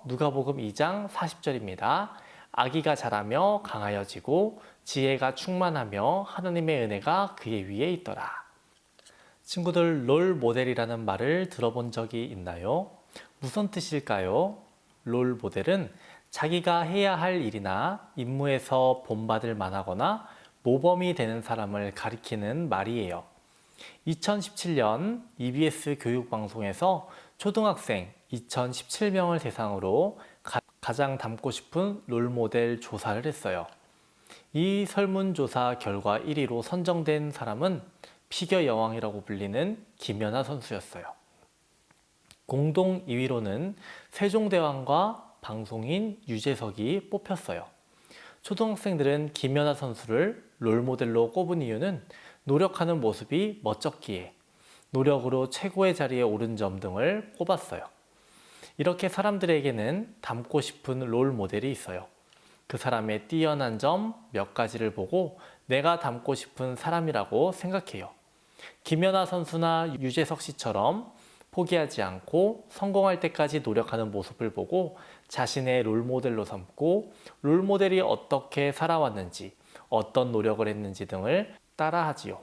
누가복음 2장 40절입니다. 아기가 자라며 강하여지고 지혜가 충만하며 하나님의 은혜가 그의 위에 있더라. 친구들, 롤 모델이라는 말을 들어본 적이 있나요? 무슨 뜻일까요? 롤 모델은 자기가 해야 할 일이나 임무에서 본받을 만하거나 모범이 되는 사람을 가리키는 말이에요. 2017년 EBS 교육방송에서 초등학생 2017명을 대상으로 가장 닮고 싶은 롤모델 조사를 했어요. 이 설문조사 결과 1위로 선정된 사람은 피겨 여왕이라고 불리는 김연아 선수였어요. 공동 2위로는 세종대왕과 방송인 유재석이 뽑혔어요. 초등학생들은 김연아 선수를 롤모델로 꼽은 이유는 노력하는 모습이 멋졌기에 노력으로 최고의 자리에 오른 점 등을 꼽았어요. 이렇게 사람들에게는 닮고 싶은 롤모델이 있어요. 그 사람의 뛰어난 점 몇 가지를 보고 내가 닮고 싶은 사람이라고 생각해요. 김연아 선수나 유재석 씨처럼 포기하지 않고 성공할 때까지 노력하는 모습을 보고 자신의 롤모델로 삼고 롤모델이 어떻게 살아왔는지, 어떤 노력을 했는지 등을 따라하지요.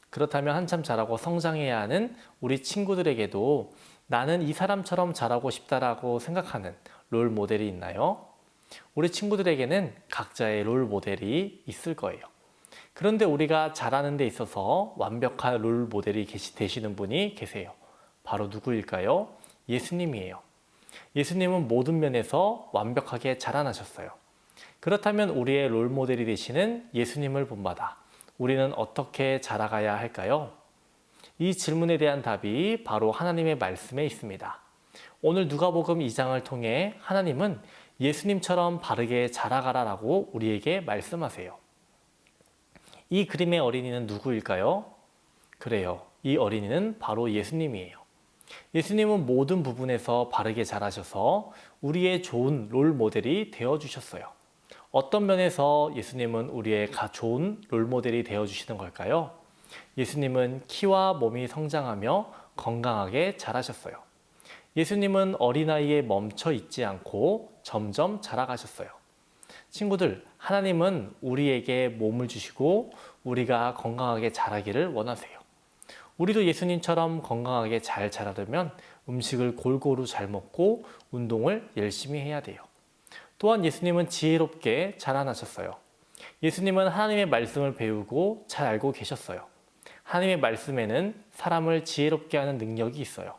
그렇다면 한참 자라고 성장해야 하는 우리 친구들에게도 나는 이 사람처럼 자라고 싶다라고 생각하는 롤모델이 있나요? 우리 친구들에게는 각자의 롤모델이 있을 거예요. 그런데 우리가 자라는 데 있어서 완벽한 롤모델이 되시는 분이 계세요. 바로 누구일까요? 예수님이에요. 예수님은 모든 면에서 완벽하게 자라나셨어요. 그렇다면 우리의 롤모델이 되시는 예수님을 본받아 우리는 어떻게 자라가야 할까요? 이 질문에 대한 답이 바로 하나님의 말씀에 있습니다. 오늘 누가복음 2장을 통해 하나님은 예수님처럼 바르게 자라가라라고 우리에게 말씀하세요. 이 그림의 어린이는 누구일까요? 그래요. 이 어린이는 바로 예수님이에요. 예수님은 모든 부분에서 바르게 자라셔서 우리의 좋은 롤모델이 되어주셨어요. 어떤 면에서 예수님은 우리의 좋은 롤모델이 되어주시는 걸까요? 예수님은 키와 몸이 성장하며 건강하게 자라셨어요. 예수님은 어린아이에 멈춰 있지 않고 점점 자라가셨어요. 친구들, 하나님은 우리에게 몸을 주시고 우리가 건강하게 자라기를 원하세요. 우리도 예수님처럼 건강하게 잘 자라려면 음식을 골고루 잘 먹고 운동을 열심히 해야 돼요. 또한 예수님은 지혜롭게 자라나셨어요. 예수님은 하나님의 말씀을 배우고 잘 알고 계셨어요. 하나님의 말씀에는 사람을 지혜롭게 하는 능력이 있어요.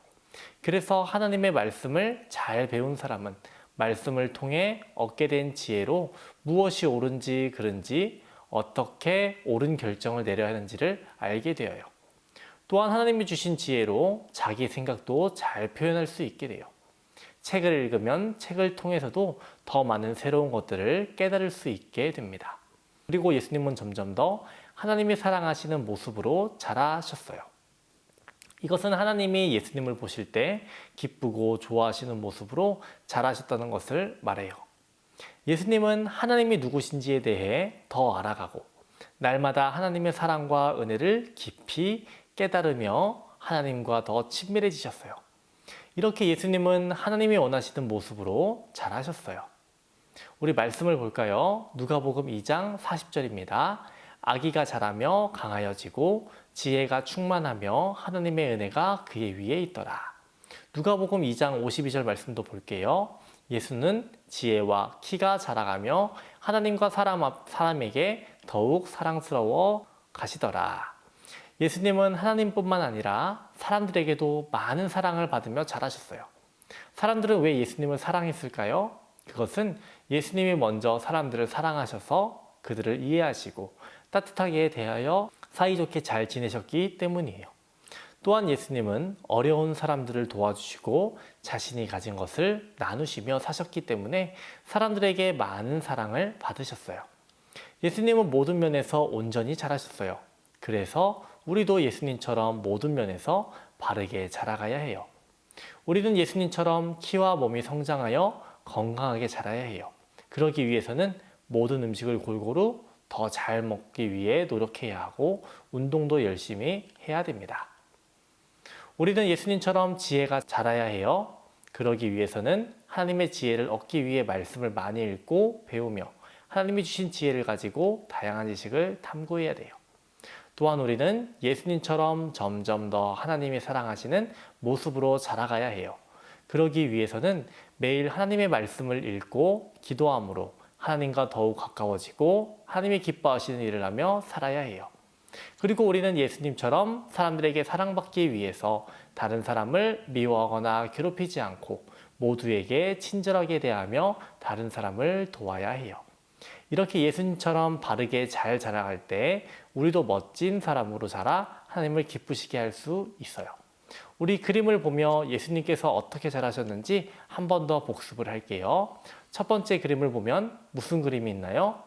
그래서 하나님의 말씀을 잘 배운 사람은 말씀을 통해 얻게 된 지혜로 무엇이 옳은지 그른지 어떻게 옳은 결정을 내려야 하는지를 알게 되어요. 또한 하나님이 주신 지혜로 자기 생각도 잘 표현할 수 있게 돼요. 책을 읽으면 책을 통해서도 더 많은 새로운 것들을 깨달을 수 있게 됩니다. 그리고 예수님은 점점 더 하나님이 사랑하시는 모습으로 자라셨어요. 이것은 하나님이 예수님을 보실 때 기쁘고 좋아하시는 모습으로 자라셨다는 것을 말해요. 예수님은 하나님이 누구신지에 대해 더 알아가고 날마다 하나님의 사랑과 은혜를 깊이 깨달으며 하나님과 더 친밀해지셨어요. 이렇게 예수님은 하나님이 원하시는 모습으로 자라셨어요. 우리 말씀을 볼까요? 누가복음 2장 40절입니다. 아기가 자라며 강하여지고 지혜가 충만하며 하나님의 은혜가 그의 위에 있더라. 누가복음 2장 52절 말씀도 볼게요. 예수는 지혜와 키가 자라가며 하나님과 사람에게 더욱 사랑스러워 가시더라. 예수님은 하나님뿐만 아니라 사람들에게도 많은 사랑을 받으며 자라셨어요. 사람들은 왜 예수님을 사랑했을까요? 그것은 예수님이 먼저 사람들을 사랑하셔서 그들을 이해하시고 따뜻하게 대하여 사이좋게 잘 지내셨기 때문이에요. 또한 예수님은 어려운 사람들을 도와주시고 자신이 가진 것을 나누시며 사셨기 때문에 사람들에게 많은 사랑을 받으셨어요. 예수님은 모든 면에서 온전히 자라셨어요. 그래서 우리도 예수님처럼 모든 면에서 바르게 자라가야 해요. 우리는 예수님처럼 키와 몸이 성장하여 건강하게 자라야 해요. 그러기 위해서는 모든 음식을 골고루 더 잘 먹기 위해 노력해야 하고 운동도 열심히 해야 됩니다. 우리는 예수님처럼 지혜가 자라야 해요. 그러기 위해서는 하나님의 지혜를 얻기 위해 말씀을 많이 읽고 배우며 하나님이 주신 지혜를 가지고 다양한 지식을 탐구해야 돼요. 또한 우리는 예수님처럼 점점 더 하나님이 사랑하시는 모습으로 자라가야 해요. 그러기 위해서는 매일 하나님의 말씀을 읽고 기도함으로 하나님과 더욱 가까워지고 하나님이 기뻐하시는 일을 하며 살아야 해요. 그리고 우리는 예수님처럼 사람들에게 사랑받기 위해서 다른 사람을 미워하거나 괴롭히지 않고 모두에게 친절하게 대하며 다른 사람을 도와야 해요. 이렇게 예수님처럼 바르게 잘 자라갈 때 우리도 멋진 사람으로 자라 하나님을 기쁘시게 할 수 있어요. 우리 그림을 보며 예수님께서 어떻게 자라셨는지 한 번 더 복습을 할게요. 첫 번째 그림을 보면 무슨 그림이 있나요?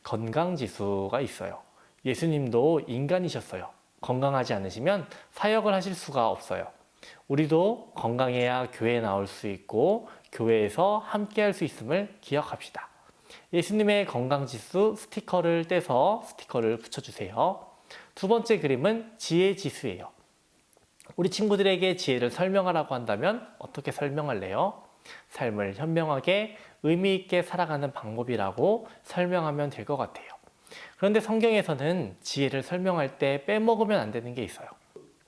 건강지수가 있어요. 예수님도 인간이셨어요. 건강하지 않으시면 사역을 하실 수가 없어요. 우리도 건강해야 교회에 나올 수 있고 교회에서 함께 할 수 있음을 기억합시다. 예수님의 건강지수 스티커를 떼서 스티커를 붙여주세요. 두 번째 그림은 지혜지수예요. 우리 친구들에게 지혜를 설명하라고 한다면 어떻게 설명할래요? 삶을 현명하게 의미 있게 살아가는 방법이라고 설명하면 될 것 같아요. 그런데 성경에서는 지혜를 설명할 때 빼먹으면 안 되는 게 있어요.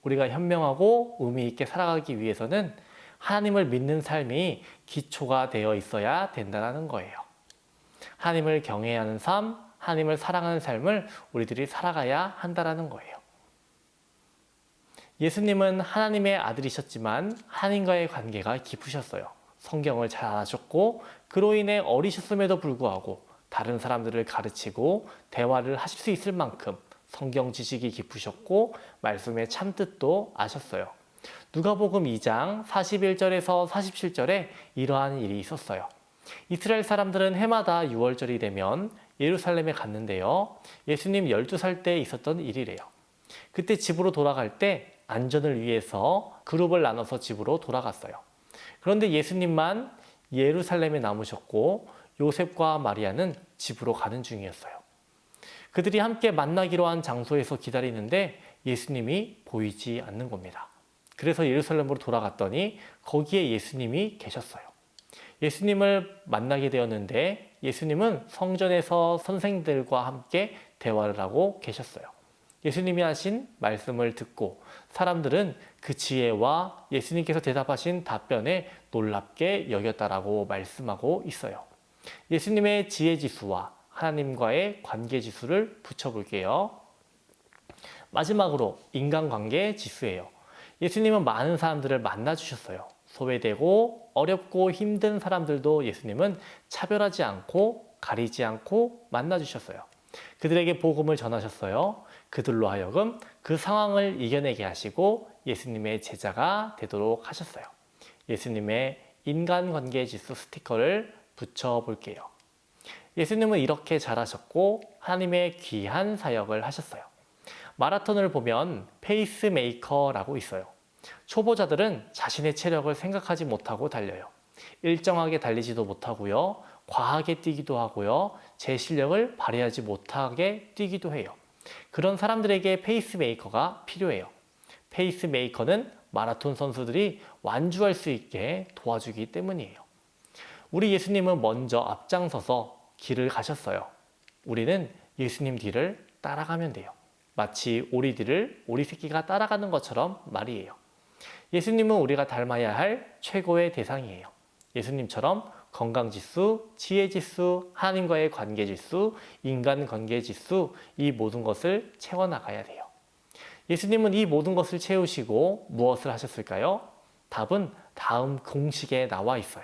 우리가 현명하고 의미 있게 살아가기 위해서는 하나님을 믿는 삶이 기초가 되어 있어야 된다는 거예요. 하나님을 경외하는 삶, 하나님을 사랑하는 삶을 우리들이 살아가야 한다는 거예요. 예수님은 하나님의 아들이셨지만 하나님과의 관계가 깊으셨어요. 성경을 잘 아셨고 그로 인해 어리셨음에도 불구하고 다른 사람들을 가르치고 대화를 하실 수 있을 만큼 성경 지식이 깊으셨고 말씀의 참뜻도 아셨어요. 누가복음 2장 41절에서 47절에 이러한 일이 있었어요. 이스라엘 사람들은 해마다 6월절이 되면 예루살렘에 갔는데요. 예수님 12살 때 있었던 일이래요. 그때 집으로 돌아갈 때 안전을 위해서 그룹을 나눠서 집으로 돌아갔어요. 그런데 예수님만 예루살렘에 남으셨고 요셉과 마리아는 집으로 가는 중이었어요. 그들이 함께 만나기로 한 장소에서 기다리는데 예수님이 보이지 않는 겁니다. 그래서 예루살렘으로 돌아갔더니 거기에 예수님이 계셨어요. 예수님을 만나게 되었는데 예수님은 성전에서 선생들과 함께 대화를 하고 계셨어요. 예수님이 하신 말씀을 듣고 사람들은 그 지혜와 예수님께서 대답하신 답변에 놀랍게 여겼다라고 말씀하고 있어요. 예수님의 지혜지수와 하나님과의 관계지수를 붙여볼게요. 마지막으로 인간관계 지수예요. 예수님은 많은 사람들을 만나주셨어요. 소외되고 어렵고 힘든 사람들도 예수님은 차별하지 않고 가리지 않고 만나주셨어요. 그들에게 복음을 전하셨어요. 그들로 하여금 그 상황을 이겨내게 하시고 예수님의 제자가 되도록 하셨어요. 예수님의 인간관계 지수 스티커를 붙여볼게요. 예수님은 이렇게 잘하셨고 하나님의 귀한 사역을 하셨어요. 마라톤을 보면 페이스메이커라고 있어요. 초보자들은 자신의 체력을 생각하지 못하고 달려요. 일정하게 달리지도 못하고요. 과하게 뛰기도 하고요. 제 실력을 발휘하지 못하게 뛰기도 해요. 그런 사람들에게 페이스메이커가 필요해요. 페이스메이커는 마라톤 선수들이 완주할 수 있게 도와주기 때문이에요. 우리 예수님은 먼저 앞장서서 길을 가셨어요. 우리는 예수님 뒤를 따라가면 돼요. 마치 오리 뒤를 오리 새끼가 따라가는 것처럼 말이에요. 예수님은 우리가 닮아야 할 최고의 대상이에요. 예수님처럼 건강지수, 지혜지수, 하나님과의 관계지수, 인간관계지수 이 모든 것을 채워나가야 돼요. 예수님은 이 모든 것을 채우시고 무엇을 하셨을까요? 답은 다음 공식에 나와 있어요.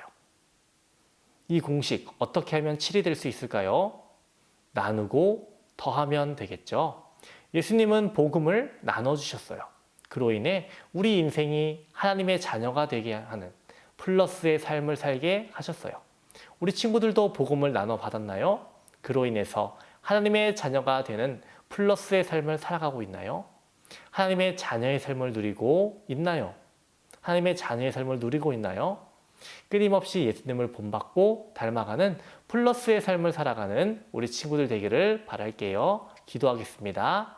이 공식 어떻게 하면 7이 될 수 있을까요? 나누고 더하면 되겠죠. 예수님은 복음을 나눠주셨어요. 그로 인해 우리 인생이 하나님의 자녀가 되게 하는 플러스의 삶을 살게 하셨어요. 우리 친구들도 복음을 나눠 받았나요? 그로 인해서 하나님의 자녀가 되는 플러스의 삶을 살아가고 있나요? 하나님의 자녀의 삶을 누리고 있나요? 하나님의 자녀의 삶을 누리고 있나요? 끊임없이 예수님을 본받고 닮아가는 플러스의 삶을 살아가는 우리 친구들 되기를 바랄게요. 기도하겠습니다.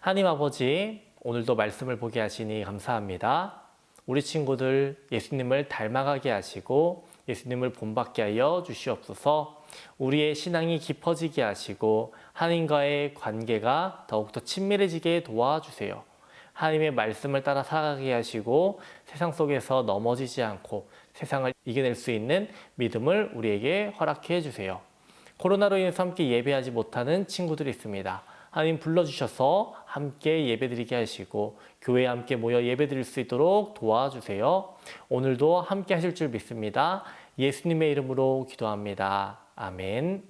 하나님 아버지, 오늘도 말씀을 보게 하시니 감사합니다. 우리 친구들 예수님을 닮아가게 하시고 예수님을 본받게 하여 주시옵소서. 우리의 신앙이 깊어지게 하시고 하나님과의 관계가 더욱더 친밀해지게 도와주세요. 하나님의 말씀을 따라 살아가게 하시고 세상 속에서 넘어지지 않고 세상을 이겨낼 수 있는 믿음을 우리에게 허락해 주세요. 코로나로 인해서 함께 예배하지 못하는 친구들이 있습니다. 하나님 불러주셔서 함께 예배드리게 하시고 교회에 함께 모여 예배드릴 수 있도록 도와주세요. 오늘도 함께 하실 줄 믿습니다. 예수님의 이름으로 기도합니다. 아멘.